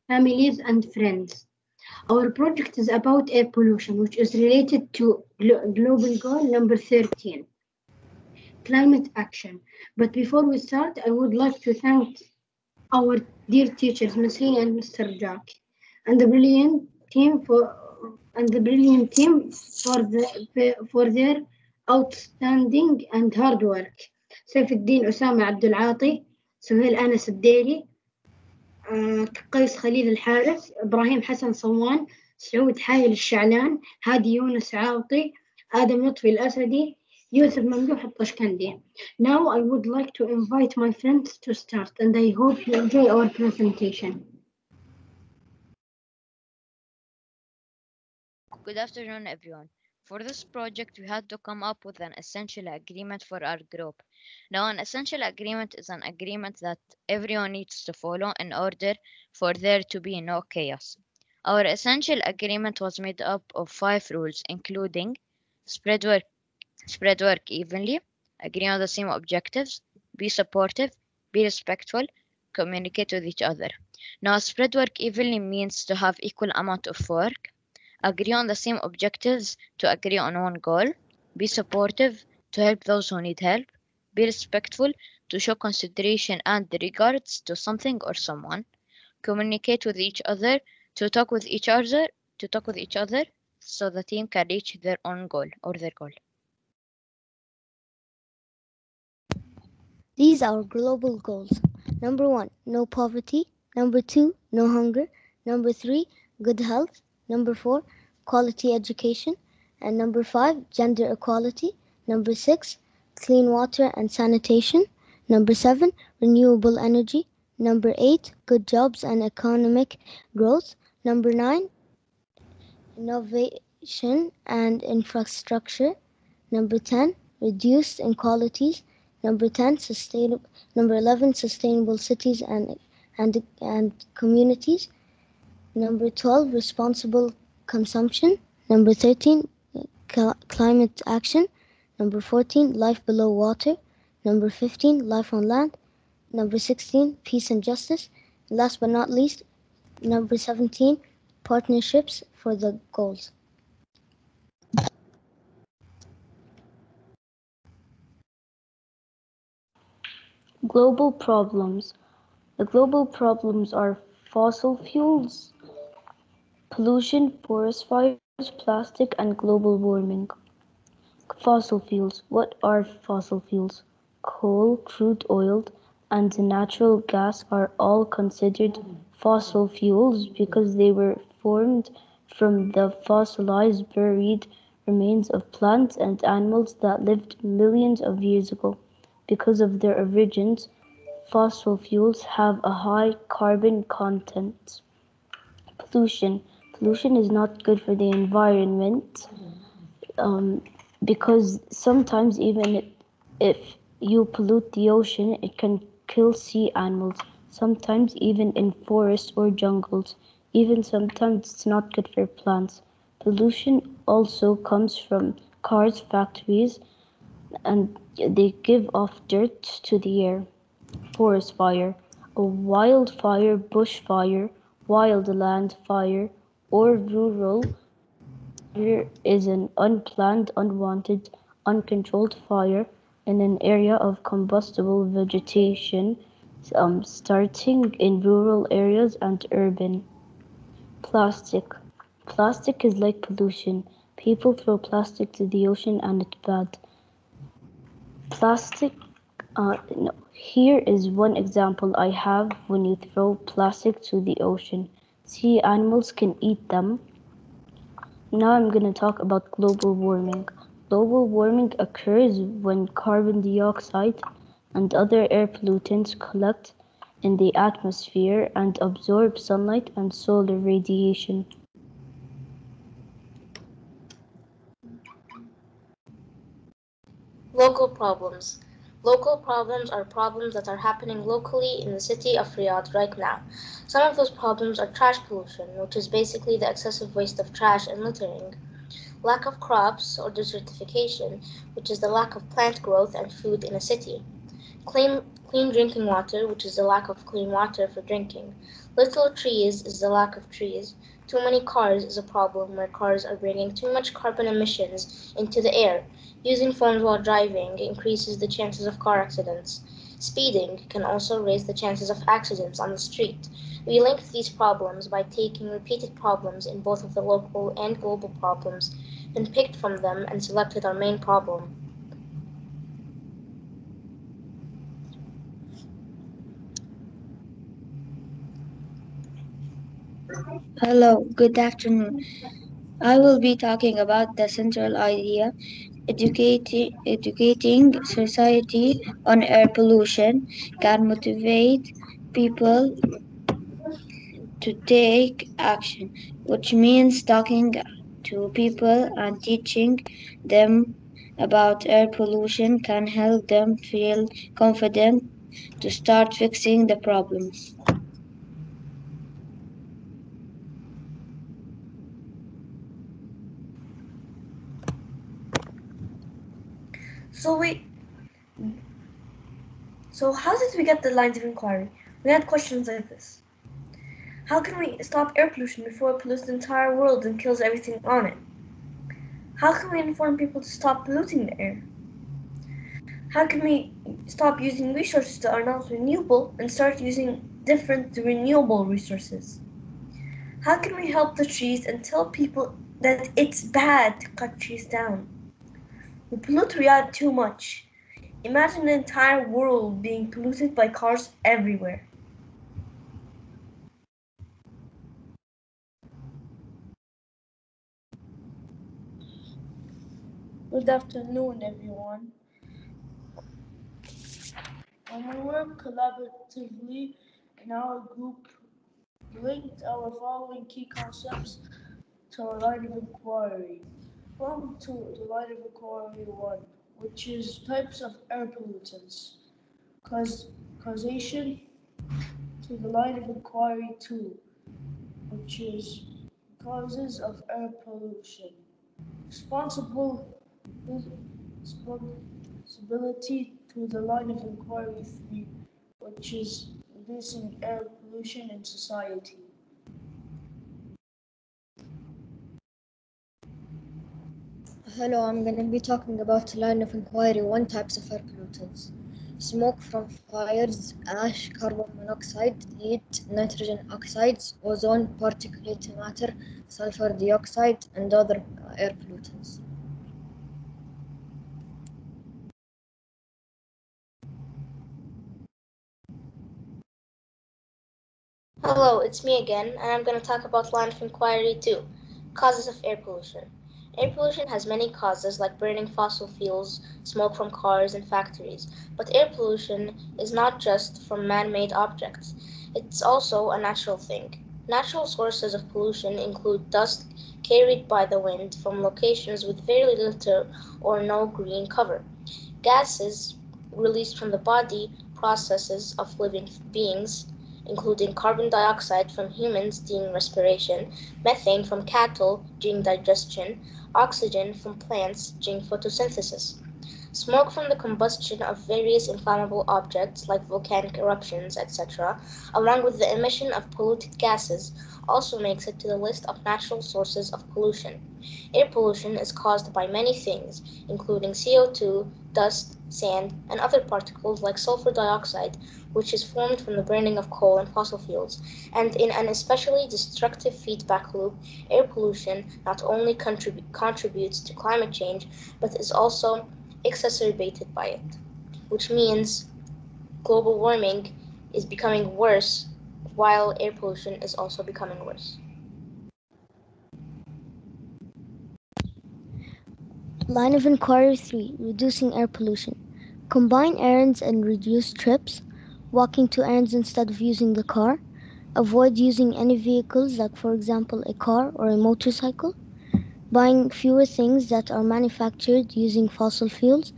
families, and friends. Our project is about air pollution, which is related to global goal number 13, climate action. But before we start, I would like to thank our dear teachers, Ms. Lee and Mr. Jack, and the brilliant team for their outstanding and hard work. سيف الدين أسامة عبد العاطي، سهيل أنس الديري، قيس خليل الحارث، إبراهيم حسن صوان، سعود حايل الشعلان، هادي يونس عاطي، آدم لطفي الأسدي، يوسف ممدوح الطشكندي. Now I would like to invite my friends to start and I hope you enjoy our presentation. Good afternoon, everyone. For this project, we had to come up with an essential agreement for our group. Now, an essential agreement is an agreement that everyone needs to follow in order for there to be no chaos. Our essential agreement was made up of 5 rules, including spread work, spread work evenly, agree on the same objectives, be supportive, be respectful, communicate with each other. Now, spread work evenly means to have equal amount of work, agree on the same objectives to agree on one goal, be supportive to help those who need help, be respectful to show consideration and regards to something or someone, communicate with each other to talk with each other so the team can reach their own goal or their goal. These are global goals. Number 1, no poverty. Number 2, no hunger. Number 3, good health. Number 4, quality education. And number 5, gender equality. Number 6, clean water and sanitation. Number 7, renewable energy. Number 8, good jobs and economic growth. Number 9, innovation and infrastructure. Number 10, reduced inequalities. Number 11, sustainable cities and communities. Number 12, responsible consumption. Number 13, climate action. Number 14, life below water. Number 15, life on land. Number 16, peace and justice. Last but not least, number 17, partnerships for the goals. Global problems. The global problems are fossil fuels, pollution, forest fires, plastic, and global warming. Fossil fuels. What are fossil fuels? Coal, crude oil, and natural gas are all considered fossil fuels because they were formed from the fossilized buried remains of plants and animals that lived millions of years ago. Because of their origins, fossil fuels have a high carbon content. Pollution. Pollution is not good for the environment because sometimes even if you pollute the ocean, it can kill sea animals, sometimes even in forests or jungles. Even sometimes it's not good for plants. Pollution also comes from cars, factories, and they give off dirt to the air. Forest fire. A wildfire, bushfire, wildland fire, or rural fire is an unplanned, unwanted, uncontrolled fire in an area of combustible vegetation, starting in rural areas and urban. Plastic. Plastic is like pollution. People throw plastic to the ocean and it's bad. Plastic, no. Here is one example I have when you throw plastic to the ocean. Sea animals can eat them. Now I'm going to talk about global warming. Global warming occurs when carbon dioxide and other air pollutants collect in the atmosphere and absorb sunlight and solar radiation. Local problems. Local problems are problems that are happening locally in the city of Riyadh right now. Some of those problems are trash pollution, which is basically the excessive waste of trash and littering, lack of crops or desertification, which is the lack of plant growth and food in a city, clean, clean drinking water, which is the lack of clean water for drinking. Little trees is the lack of trees. Too many cars is a problem where cars are bringing too much carbon emissions into the air. Using phones while driving increases the chances of car accidents. Speeding can also raise the chances of accidents on the street. We linked these problems by taking repeated problems in both of the local and global problems, then picked from them and selected our main problem. Hello, good afternoon. I will be talking about the central idea, educating society on air pollution can motivate people to take action, which means talking to people and teaching them about air pollution can help them feel confident to start fixing the problems. So how did we get the lines of inquiry? We had questions like this. How can we stop air pollution before it pollutes the entire world and kills everything on it? How can we inform people to stop polluting the air? How can we stop using resources that are not renewable and start using different renewable resources? How can we help the trees and tell people that it's bad to cut trees down? We pollute Riyadh too much. Imagine the entire world being polluted by cars everywhere. Good afternoon, everyone. When we work collaboratively in our group, linked our following key concepts to our line of inquiry. Welcome to the line of inquiry 1, which is types of air pollutants. Causation to the line of inquiry 2, which is causes of air pollution. Responsibility to the line of inquiry 3, which is reducing air pollution in society. Hello, I'm going to be talking about line of inquiry 1 types of air pollutants. Smoke from fires, ash, carbon monoxide, heat, nitrogen oxides, ozone, particulate matter, sulfur dioxide, and other air pollutants. Hello, it's me again, and I'm going to talk about line of inquiry 2, causes of air pollution. Air pollution has many causes like burning fossil fuels, smoke from cars and factories, but air pollution is not just from man-made objects. It's also a natural thing. Natural sources of pollution include dust carried by the wind from locations with very little or no green cover, gases released from the body processes of living beings, including carbon dioxide from humans during respiration, methane from cattle during digestion, oxygen from plants during photosynthesis. Smoke from the combustion of various inflammable objects like volcanic eruptions, etc., along with the emission of polluted gases, also makes it to the list of natural sources of pollution. Air pollution is caused by many things, including CO2, dust, sand, and other particles like sulfur dioxide, which is formed from the burning of coal and fossil fuels. And in an especially destructive feedback loop, air pollution not only contributes to climate change, but is also exacerbated by it, which means global warming is becoming worse while air pollution is also becoming worse. Line of inquiry 3, reducing air pollution. Combine errands and reduce trips. Walking to errands instead of using the car. Avoid using any vehicles like, for example, a car or a motorcycle. Buying fewer things that are manufactured using fossil fuels.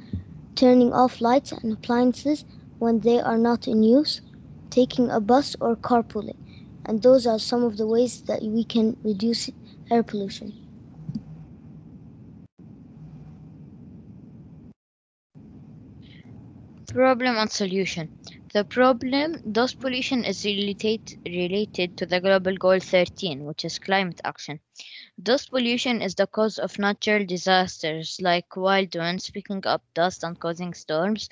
Turning off lights and appliances when they are not in use. Taking a bus or carpooling. And those are some of the ways that we can reduce air pollution. Problem and solution. The problem, dust pollution is related to the global goal 13, which is climate action. Dust pollution is the cause of natural disasters like wild winds picking up dust and causing storms.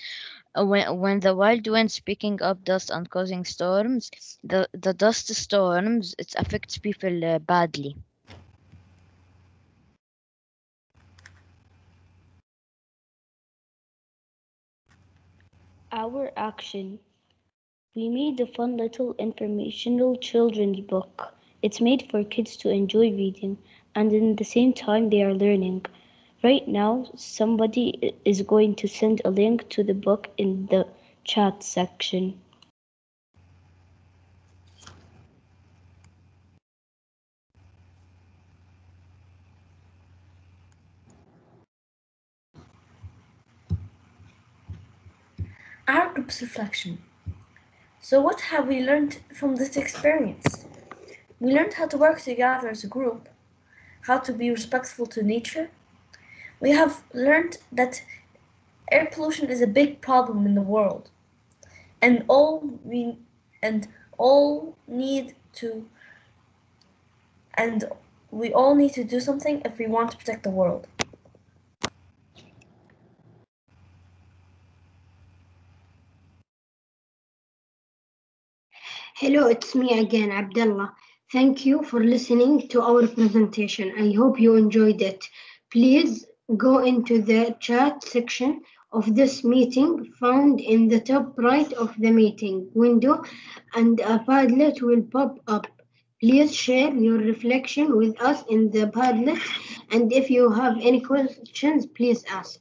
When the wild winds picking up dust and causing storms, the dust storms, it affects people badly. Our action. We made a fun little informational children's book. It's made for kids to enjoy reading, and in the same time they are learning. Right now, somebody is going to send a link to the book in the chat section. Our group's reflection. So what have we learned from this experience? We learned how to work together as a group, how to be respectful to nature. We have learned that air pollution is a big problem in the world, and we all need to do something if we want to protect the world. Hello, it's me again, Abdullah. Thank you for listening to our presentation. I hope you enjoyed it. Please go into the chat section of this meeting found in the top right of the meeting window, and a Padlet will pop up. Please share your reflection with us in the Padlet, and if you have any questions, please ask.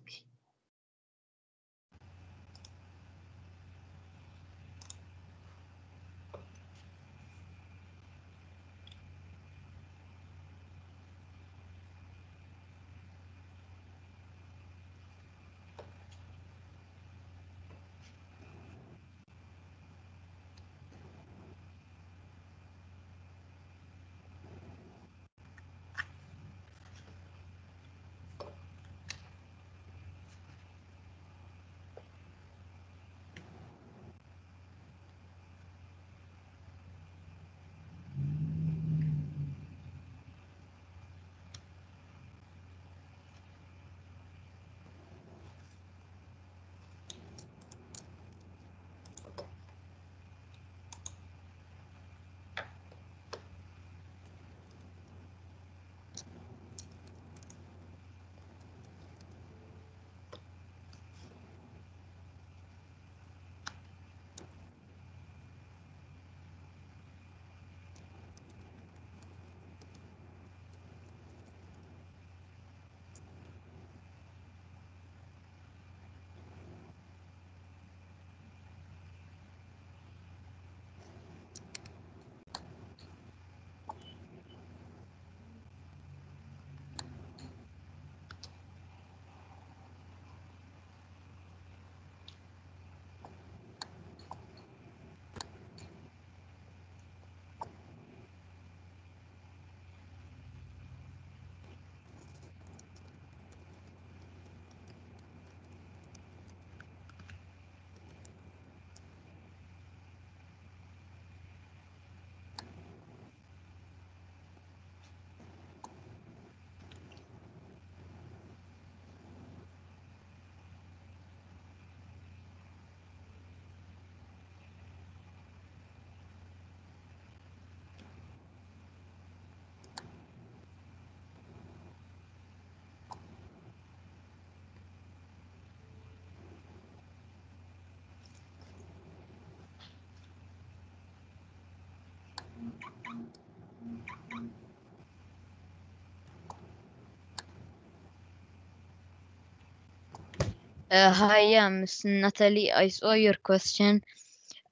Hi, Miss Natalie. I saw your question.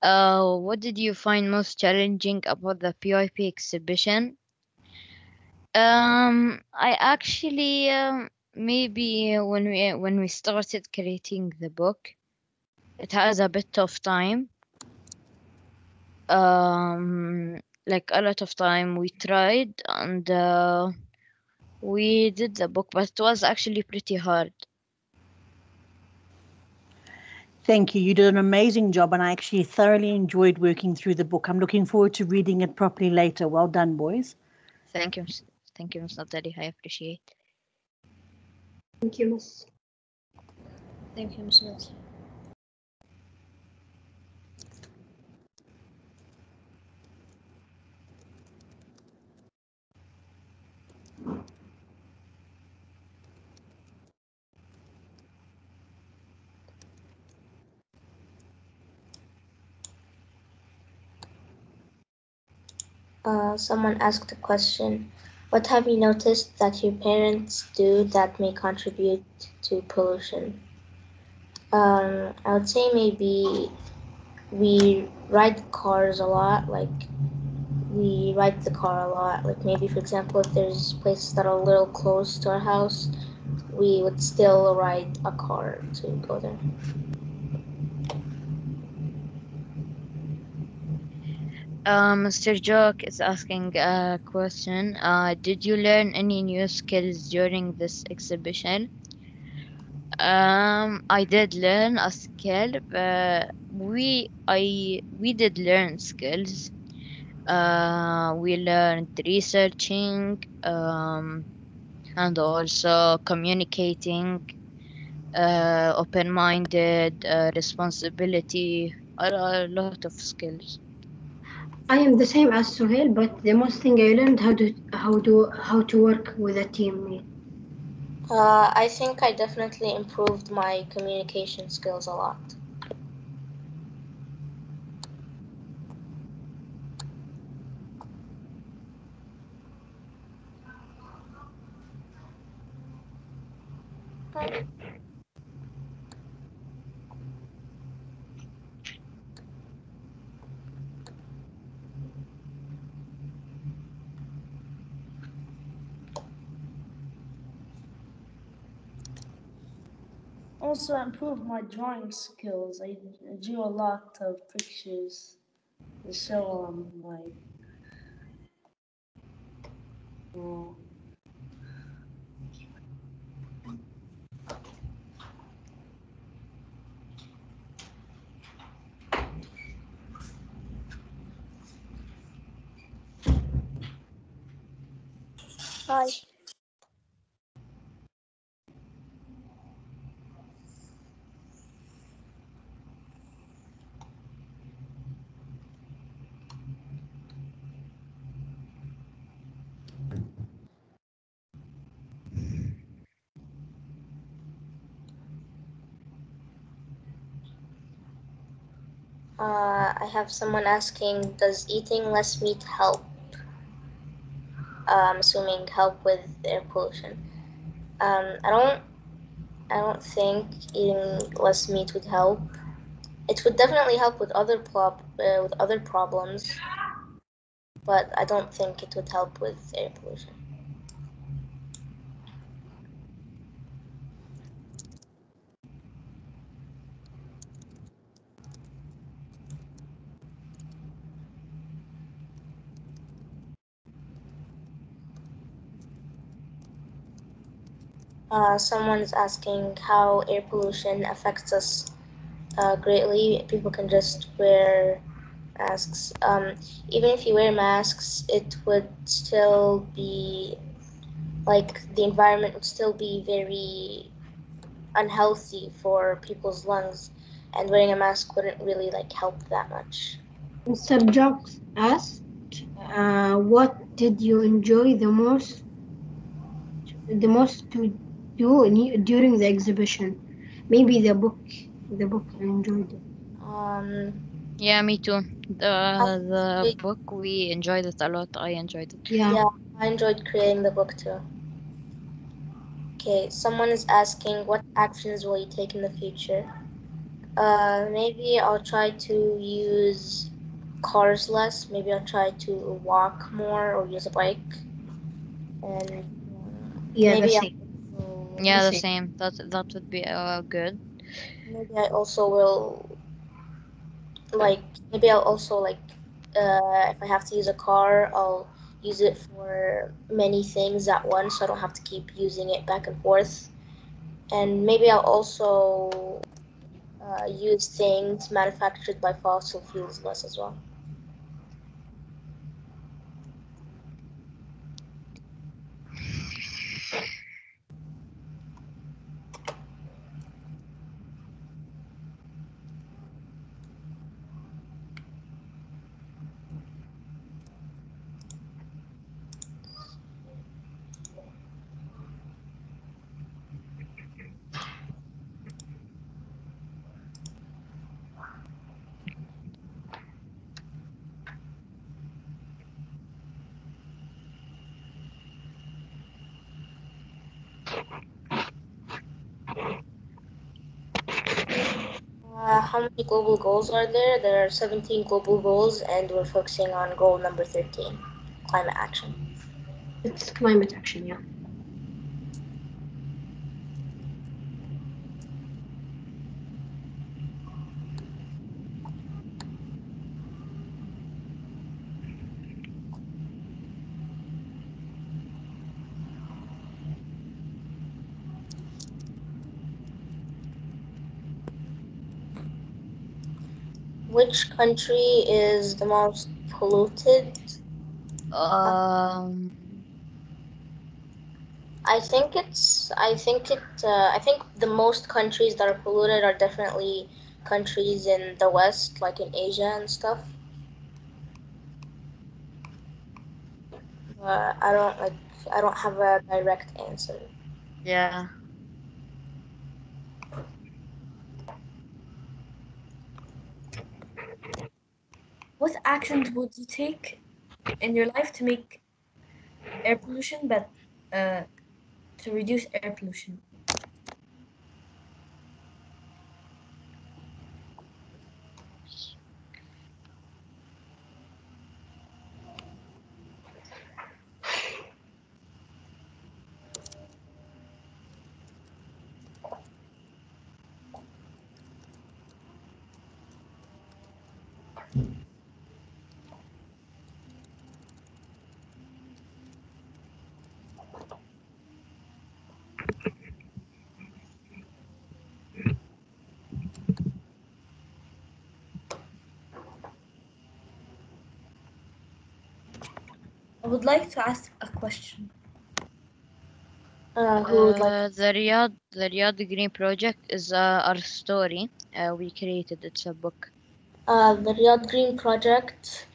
What did you find most challenging about the PYP exhibition? I actually maybe when we started creating the book, it has a bit of time. Like a lot of time we tried and we did the book, but it was actually pretty hard. Thank you. You did an amazing job, and I actually thoroughly enjoyed working through the book. I'm looking forward to reading it properly later. Well done, boys. Thank you, Ms. Natali. I appreciate. Thank you, Miss. Thank you, Ms. Nancy. Someone asked a question. What have you noticed that your parents do that may contribute to pollution? I would say maybe we ride cars a lot, like we ride the car a lot. Like maybe, for example, if there's places that are a little close to our house, we would still ride a car to go there. Mr. Jock is asking a question. Did you learn any new skills during this exhibition? I did learn a skill. We did learn skills. We learned researching, and also communicating, open-minded, responsibility, a lot of skills. I am the same as Suhail, but the most thing I learned how to work with a team. I think I definitely improved my communication skills a lot. Also improved my drawing skills. I drew a lot of pictures to show like Hi. I have someone asking, does eating less meat help? Assuming help with air pollution. I don't think eating less meat would help. It would definitely help with other problems, but I don't think it would help with air pollution. Someone's asking how air pollution affects us greatly. People can just wear masks. Even if you wear masks, it would still be like the environment would still be very unhealthy for people's lungs, and wearing a mask wouldn't really like help that much. Mr. Jocks asked, what did you enjoy the most to do during the exhibition? Maybe the book. The book I enjoyed it. Yeah, me too. The book, we enjoyed it a lot. I enjoyed it. Yeah. I enjoyed creating the book too. Okay, someone is asking, what actions will you take in the future? Maybe I'll try to use cars less. Maybe I'll try to walk more or use a bike. And Yeah, maybe the same. Yeah, the same. That would be good. Maybe I also will like. Maybe I'll also like. If I have to use a car, I'll use it for many things at once, so I don't have to keep using it back and forth. And maybe I'll also use things manufactured by fossil fuels less as well. How many global goals are there? There are 17 global goals, and we're focusing on goal number 13, climate action. It's climate action, yeah. Which country is the most polluted? I think the most countries that are polluted are definitely countries in the West, like in Asia and stuff. I don't have a direct answer. Yeah. What actions would you take in your life to make air pollution, to reduce air pollution? I would like to ask a question. Who would like? The Riyadh Green Project is our story. We created. It's a book. The Riyadh Green Project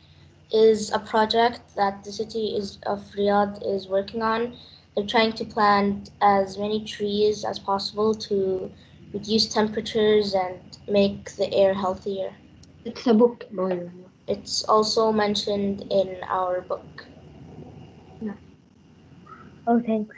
is a project that the city of Riyadh is working on. They're trying to plant as many trees as possible to reduce temperatures and make the air healthier. It's a book. It's also mentioned in our book. Oh, thanks.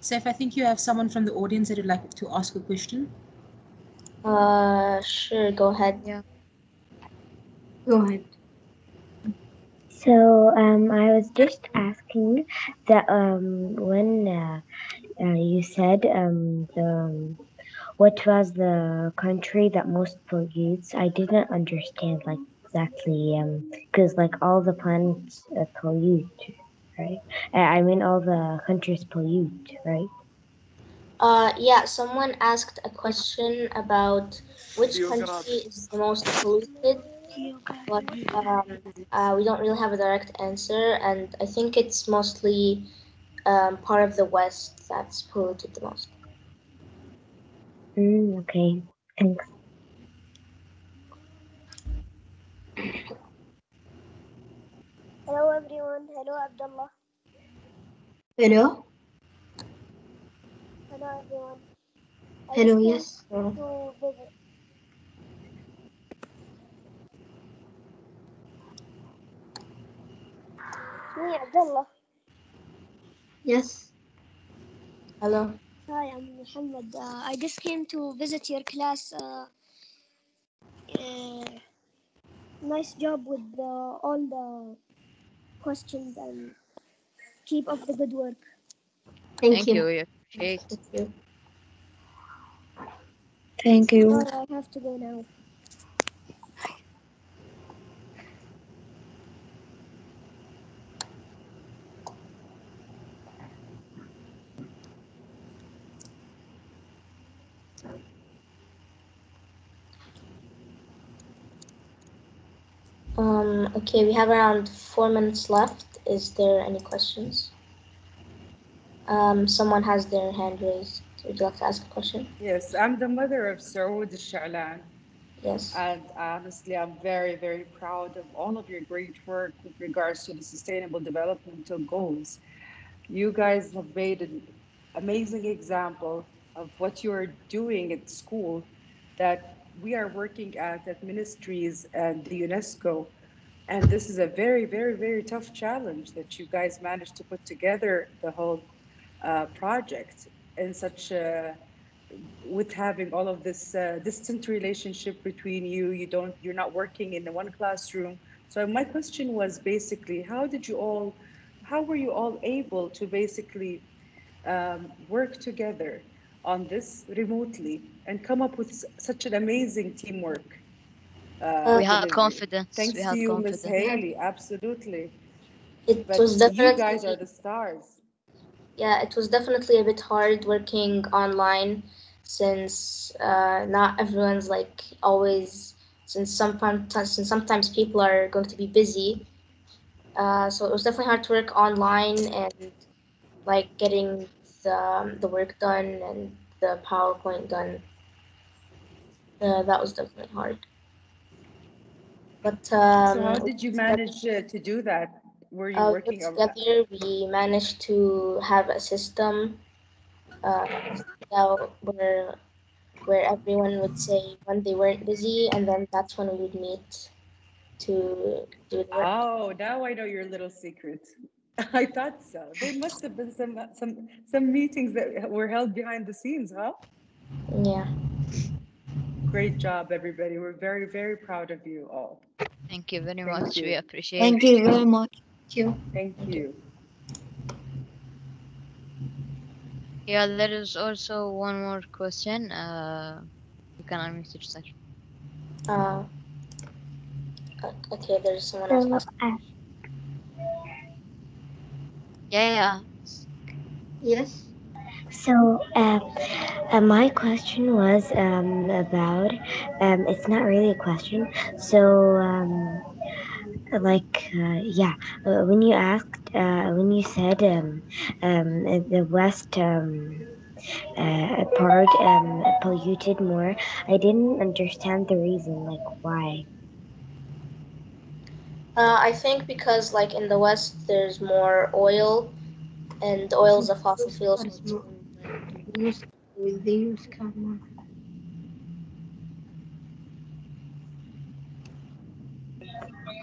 Saif, I think you have someone from the audience that would like to ask a question. Sure, go ahead. Yeah. Go ahead. So I was just asking that when you said what was the country that most pollutes, I didn't understand like exactly because like all the planets pollute, right? I mean all the countries pollute, right? Yeah, someone asked a question about which country is the most polluted, but we don't really have a direct answer, and I think it's mostly part of the West that's polluted the most. Okay, thanks. Hello everyone. Hello Abdullah. Hello. Hello everyone. Hello, yes. To visit. Me, Abdullah. Yes. Hello. Hi, I'm Muhammad. I just came to visit your class. Nice job with all the questions and keep up the good work. Thank you. We appreciate it. Thank you. I have to go now. Okay, we have around 4 minutes left. Is there any questions? Someone has their hand raised. Would you like to ask a question? Yes, I'm the mother of Saoud Al-Sha'lan. Yes. And honestly, I'm very, very proud of all of your great work with regards to the sustainable developmental goals. You guys have made an amazing example of what you are doing at school that we are working at ministries and the UNESCO. And this is a very, very, very tough challenge that you guys managed to put together the whole project in such a with having all of this distant relationship between you. You're not working in the one classroom. So my question was basically, how were you all able to basically work together on this remotely and come up with such an amazing teamwork We had delivery? confidence. Thanks We to had you, Miss confidence. Haley. Absolutely. It But was you guys are definitely, the stars. yeah, it was definitely a bit hard working online since not everyone's like always, since sometimes people are going to be busy. So it was definitely hard to work online and like getting the work done and the PowerPoint done. That was definitely hard. But So how did you manage to do that? Were you working together, we managed to have a system where everyone would say when they weren't busy, and then that's when we would meet to do the work. Oh, now I know your little secret. I thought so. There must have been some meetings that were held behind the scenes, huh? Yeah. Great job, everybody. We're very, very proud of you all. Thank you very Thank much. you. We appreciate Thank you very much. Thank you. Yeah, there is also one more question. You can unmute yourself. Okay, there's someone else So, asking. Yeah. Yes. So, my question was about, it's not really a question. So, when you asked, when you said the West part polluted more, I didn't understand the reason, like why. I think because like in the West there's more oil, and oil is a fossil fuel. So They use car more.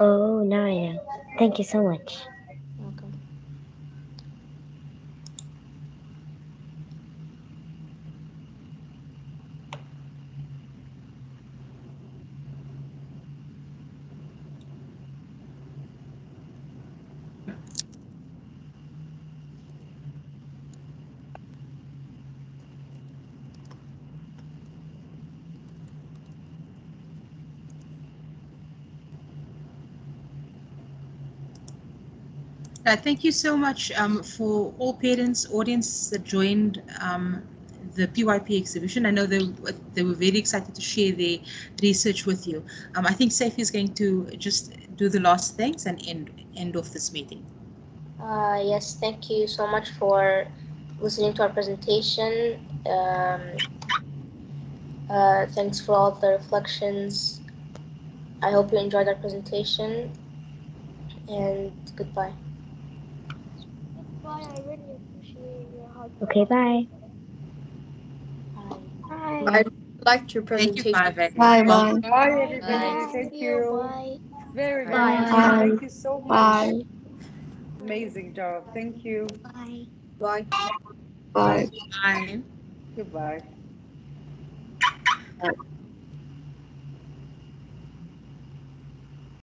Oh, now I know. Thank you so much. welcome. Thank you so much for all parents, audience that joined the PYP exhibition. I know they were very excited to share their research with you. I think Safi is going to just do the last thanks and end off this meeting. Yes, thank you so much for listening to our presentation. Thanks for all the reflections. I hope you enjoyed our presentation, and goodbye. Goodbye. I really appreciate your hard work. Okay, bye. Bye. I liked your presentation. Thank you, Bye bye. Bye, everybody. Thank you. Bye. Very, very Bye. much. Bye. Thank you so much. Bye. Amazing job. Thank you. Bye. Bye. Bye. Bye. Goodbye.